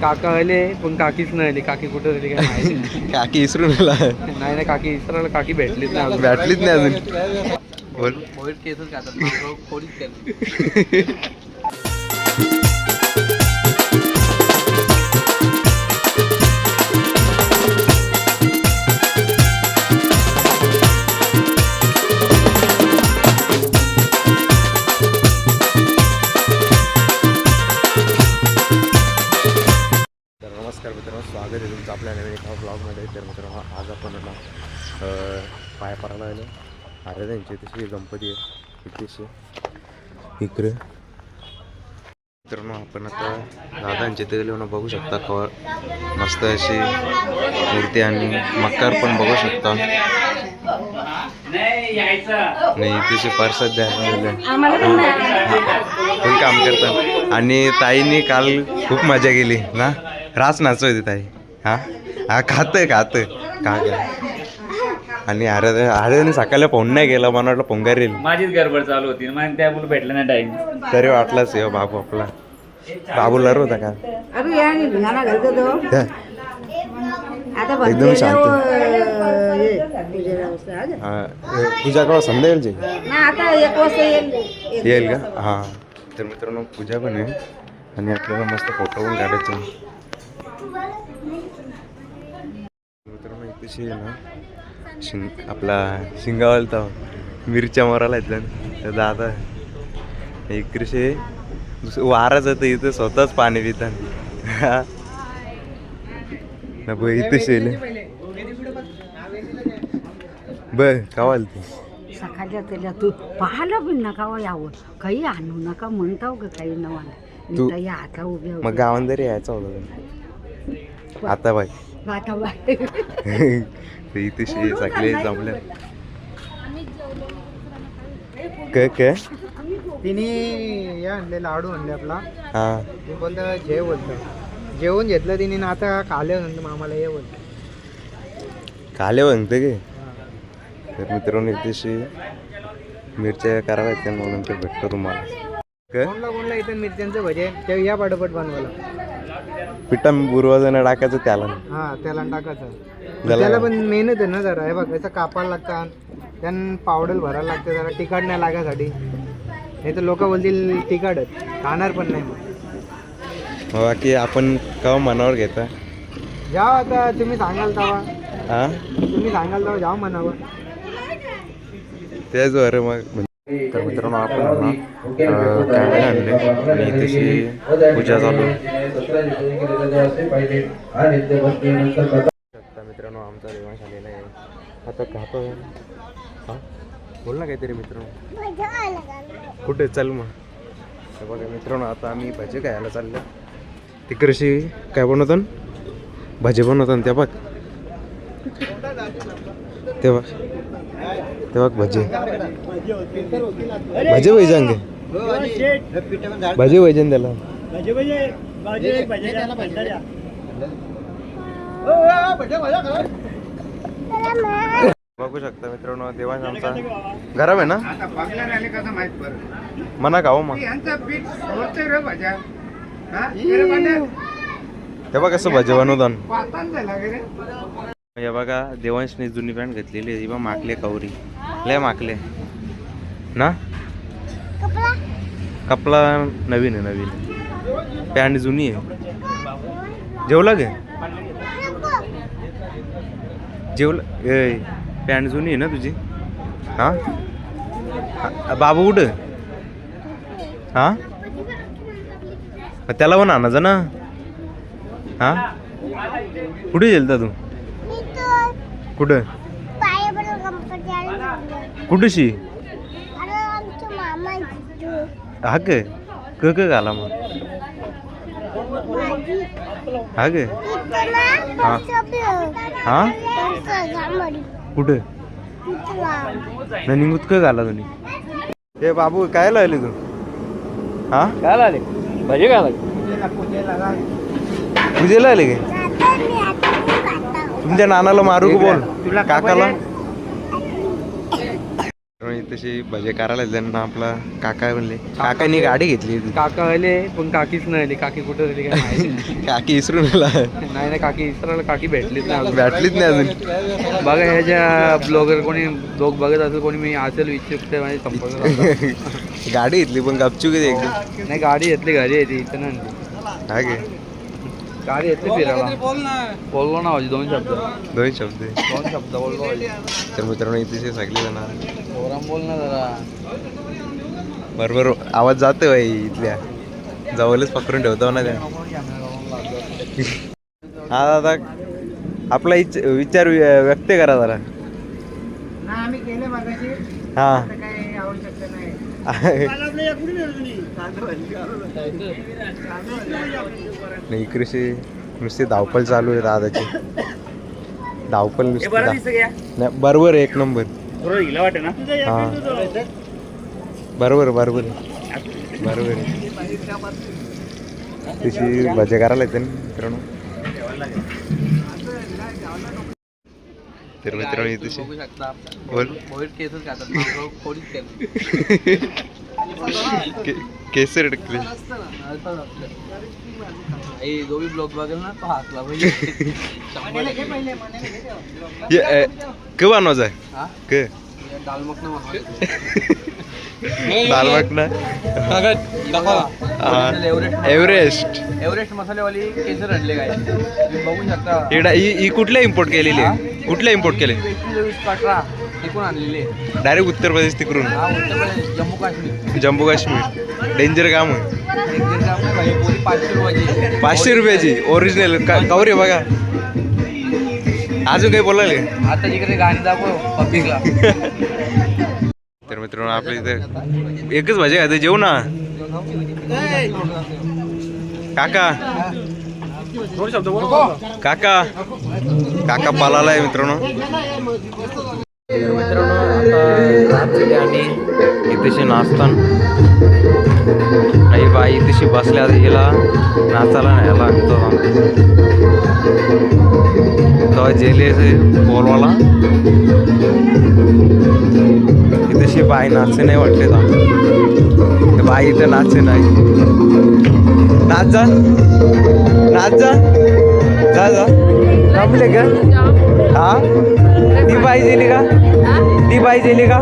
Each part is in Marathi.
काका आले पण काकीच नाही आली. काकी कुठे झाली काय माहिती नाही. काकी इसरून नाही नाही काकी इसराला काकी भेटलीच नाही अजून. भेटलीच नाही अजून. बोल. मोहित केसच खातात पोलीस केलं. नमस्कार मित्रांनो, स्वागत आहे तुमचं आपल्या नवीन एका ब्लॉगमध्ये. तर मित्रांनो आज आपण ना पाया पडायला आलो. अरे त्यांची तशी गणपती आहे इथेशी इकडे. मित्रांनो आपण आता दादांच्या इथे गेलो ना, बघू शकता कवर मस्त अशी मूर्ती आणि मकर पण बघू शकता. नाही इथे प्रसाद द्यायला फुल काम करतात. आणि ताईने काल खूप मजा केली ना, रास नाचू होती ताई. हा खात का आणि अरे सकाळी फोन नाही गेला, मला वाटलं पोंगार येईल. माझीच गडबड चालू होती त्या मुलं भेटलं नाही टाइम. तरी वाटलंच आहे बाबू आपला बाबूला होता का एकदम शांत. पूजा का संध्याकाळची येईल का? हां. तर मित्रांनो पूजा पण आहे आणि आपल्याला मस्त फोटो पण काढायचे. मित्रांनो इथे ना आपला शिंगावाल तर मिरच्या मारायला येतल्या तर दादा इकडे वारा जातं इथं स्वतःच पाणी पितात ना. इथे शेल बर कावाल ते सकाळच्या त्याला तू पाहायला पण नका यावं, काही आणू नका म्हणताव का काही तू नवा आता उभ्या मग गावात तरी यायचं होतं आता बाई. आता बाय इथे सगळे जमले काय तिने या आणले लाडू आणले आपला. हा ते बोलतं जेव बोलतं, जेवून घेतलं तिने ना. आता खाले म्हणतो मामाला ये बोलतो. काले म्हणते गे. तर मित्रांनो इथे मिरच्या कराव्यात म्हणून ते भेटतो तुम्हाला. कोणला इथं मिरच्यांचं भजे ते या पटपट बनवायला. पिठा बुरवाजनं टाकायचं त्याला. हा त्याला टाकायचं. त्याला पण मेहनत आहे ना जरा. हे बघ याचं कापायला लागतात, त्यानं पावडर भरायला लागतं जरा तिखट नाही लागायसाठी. नाही तर लोक बोलतील तिखट खाणार पण नाही. मग बाकी आपण केव्हा मनावर घेता जाव आता तुम्ही सांगाल तेव्हा. हा तुम्ही सांगाल तेव्हा जाव म्हणावं. तेच बरं मग. तर मित्रांनो आपण कॅमेरे आणले आणि तशी पूजा चालू. मित्रांनो आमचा देवांश आलेला आहे आता. खातो हा बोल ना काहीतरी मित्रांनो. कुठे चल मग. तर बघा मित्रांनो आता आम्ही भजे खायला चाललो. तिकडशी काय बनवतात भजे बनवतात त्या बघ. ते बघ ते बघ भजे भजे वैजांगे भजे वैजन त्याला. बघू शकता मित्रांनो देवांश आमचा गरम आहे ना मना खाऊ मग. ते बघ कसं भजे बनवतात. हे बघा देवांशने जुनी पॅन्ट घेतलेली आहे. बा माकले कवरी लय माकले ना. कपला नवीन आहे नवीन पॅन्ट जुनी आहे. जेवला गे जेवला पॅन्ट जुनी आहे ना तुझी. हा बाबू कुठं हा त्याला पण आणायचं ना. हा कुठे गेलता तू कुठं कुठशी हा ग क घाला मग हा ग हा हा कुठं नाही निघूत क घाला तुम्ही. हे बाबू काय लावले तू. हा काय आले भजे काय लागले पूजेला आले काय. तुमच्या नानाला मारू का बोल काकाला. तशी भजे करायला त्यांना आपला काका म्हणले काकानी गाडी घेतली काका आले पण काकीच नाही आली. काकी कुठं झाली काय माहिती नाही. काकी इसरून आला नाही ना काकी इसराला काकी भेटलीच नाही अजून. भेटलीच नाही अजून. बघा ह्याच्या ब्लॉगर कोणी लोक बघत असेल कोणी मी असेल इच्छुक ते माझे संपर्क साधा. गाडी घेतली पण गपचूक आहे एकदम. नाही गाडी घेतली घरी येते इथं नाही आणली. हा घे गाडी घेतली फिरायला बोललो ना भाजी 2 शब्द दोन शब्द 2 शब्द बोललो भाजी. तर मित्रांनो इथे सगळे जण पोराम बोल ना जरा. बरोबर आवाज जातो भाई इथल्या जवळच पकडून ठेवतो ना त्या. हा दादा आपला विचार व्यक्त करा जरा. नाही आम्ही केले मागाशी. हा आता काही आवश्यकता नाही. नाही इकडे नुसती धावपळ चालू आहे दादाची. धावपळ नुसती नाही बरोबर आहे, 1 नंबर. हा बरोबर बरोबर बरोबर तशी भजे करायला येते ना मित्रांनो. तर मित्रांनो इथे बघू शकता बोल मोहित केसच खातात. मागं कोणीच केलं. केसर टकले जो भी ब्लॉग बघेल ना तो हसला म्हणजे. क बनवायचं आहे हा क दाल मखना दाल मखना एव्हरेस्ट एव्हरेस्ट मसालेवाली केसर आणले काय तुम्ही बघू शकता. इकडं ही कुठल्या इम्पोर्ट केलेली आहे? कुठल्या इम्पोर्ट केले? 18 तिकून आणलेले. डायरेक्ट उत्तर प्रदेश तिकडून. हा उत्तर प्रदेश जम्मू काश्मीर. जम्मू काश्मीर डेंजर काम आहे. 500 रुपयाची. 500 रुपयाची ओरिजिनल कवर आहे बघा. अजून काही बोलायले आता तिकडे गाणी दाखव पब्लिकला. तर मित्रांनो आपल्या इथं एकच भाजी आहे जेवू ना काका. काका काका पालाला आहे मित्रांनो. मित्रांनो आता रात्री आणि इथेशी नाचतान नाही बाई इथेशी बसल्या आता हिला नाचायला नाही लागतो तो जेले बोलवाला. इथेशी बाई नाचते नाही वाटते तर बाई इथं नाचते नाही. नाच जा नाच जा जा जा जमले का? हा ती बाई गेली का? ती बाई गेली का?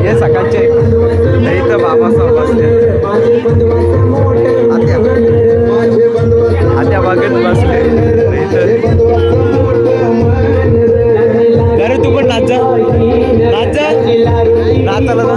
ये सकाळचे इथं बाबासाहेब बसले आत्या बागेत बसले अरे तू पण नाच जा नाच जा नाचाला जा.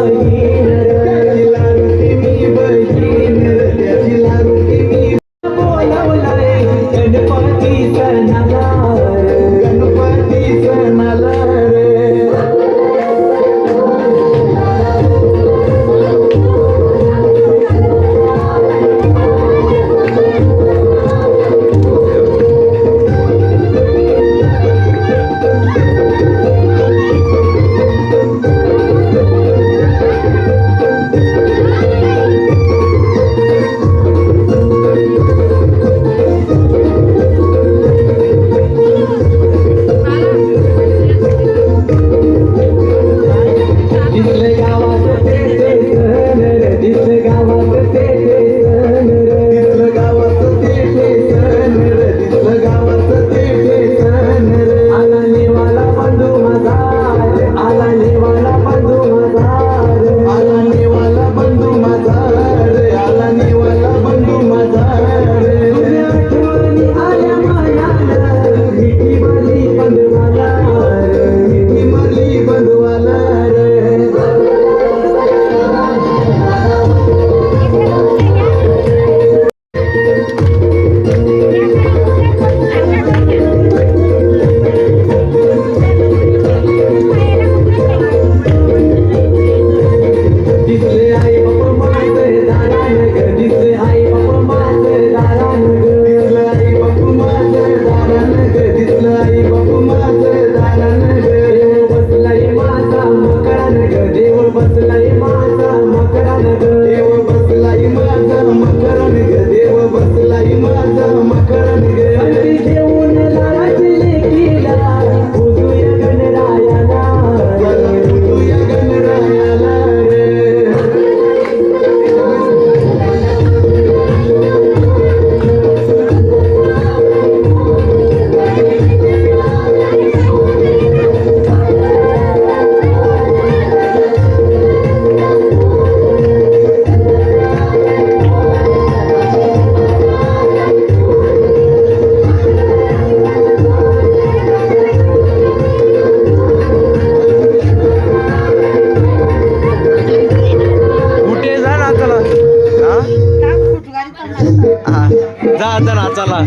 जा आता नाचाला.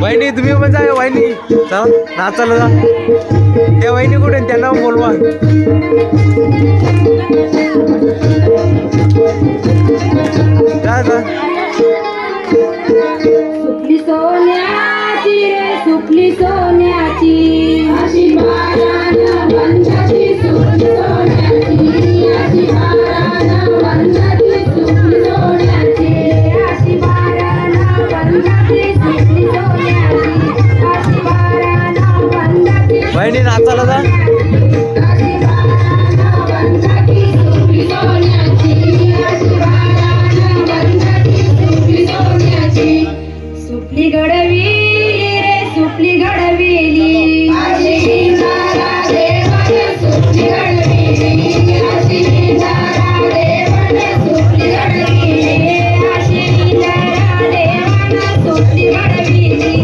वहिनी तुम्ही पण जा वहिनी, जा नाचाला जा. त्या वहिनी कुठे आहेत? त्यांना बोलवा. जा जा. सुपली सोन्याची रे सुपली सोन्याची अशी बारानं बंधाची सुपली सोन्याची अशी बारानं बंधाची सुपली सोन्याची अशी बारानं बंधाची सुपली सोन्याची अशी बारानं बंधाची वहिनी नाचाला जा. अशी बारानं बंधाची सुपली सोन्याची अशी बारानं बंधाची सुपली सोन्याची सुपली घडविली रे सुपली घडविली अशी निंदारा देवानं सुपली घडविली अशी निंदारा देवानं सुपली घडविली अशी निंदारा देवानं सुपली घडविली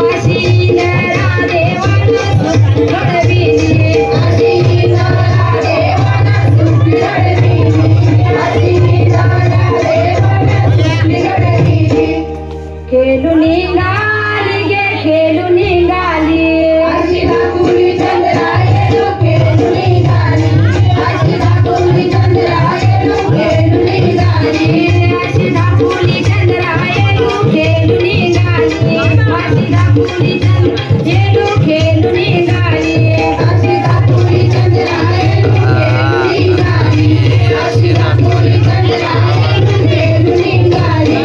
अशी निंदारा देवानं सुपली घडविली अशी निंदारा देवानं सुपली घडविली अशी निंदारा देवानं सुपली घडविली खेळून निघाली गे खेळून निघाली अशी दाखवली चंद्रायेलो खेळून निघाली अशी दाखवली चंद्रायेलो खेळून निघाली अशी दाखवली चंद्रायेलो खेळून निघाली अशी दाखवली चंद्रायेलो खेळून निघाली अशी दाखवली चंद्रायेलो खेळून निघाली अशी दाखवली चंद्रायेलो खेळून निघाली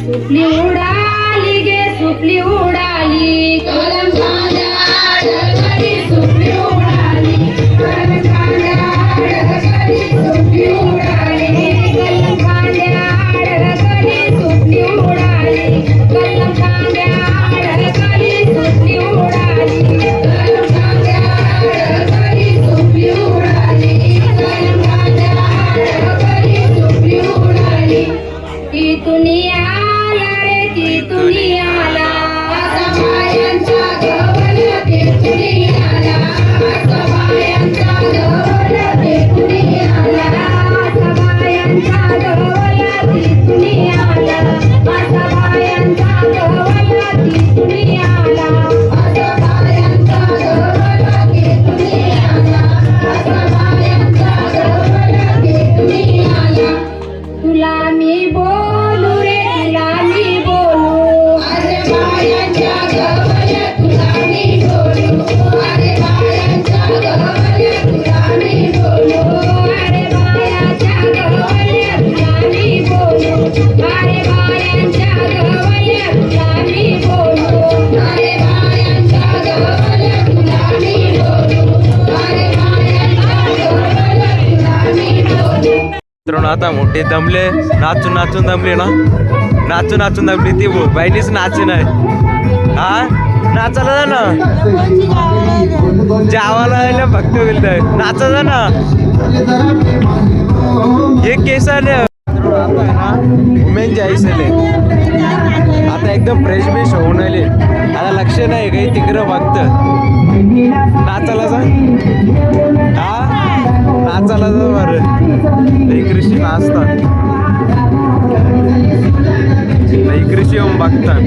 सुपली उडाली गे सुपली उडाली कलम कांद्याडकरी सुपली उडाली कलम कांद्याडकरी सुपली उडाली कलम कांद्याडकरी सुपली उडाली कलम कांद्याडकरी सुपली उडाली कलम कांद्याडकरी सुपली उडाली कलम कांद्याडकरी सुपली उडाली तिथून आला रे तिथून आला सबायांचा गवल तिथून आला सबायांचा गवल तिथून आला सबायांचा गवल तिथून आला सबायांचा गवल तिथून आला सबायांचा गवल तिथून आला सबायांचा गवल तिथून आला तुला मी बोलू रे तुला मी बोलू अरे बायांच्या गवल्या तुला मी बोलू अरे बायांच्या गवल्या तुला मी बोलू अरे बायांच्या गवल्या तुला मी बोलू अरे बायांच्या गवल्या तुला मी बोलू अरे बायांच्या गवल्या तुला मी बोलू अरे बायांच्या गवल्या तुला मी बोलू. मित्रांनो आता मोठे दमले, नाचून नाचून दमले ना, नाचून नाचून दमली. ती बहिणीच नाचून आहे. हा नाचायला जा ना, जेवायला भक्त बोलतोय नाचा जा ना. हे केसाने वुमेन जायसले आता एकदम फ्रेश बेश होऊन आले. आता लक्ष नाही काही तिकडं बघत. नाचायला जा. हा नाचायला जा बरं. कृषी नाचतात, कृषी येऊन बघतात.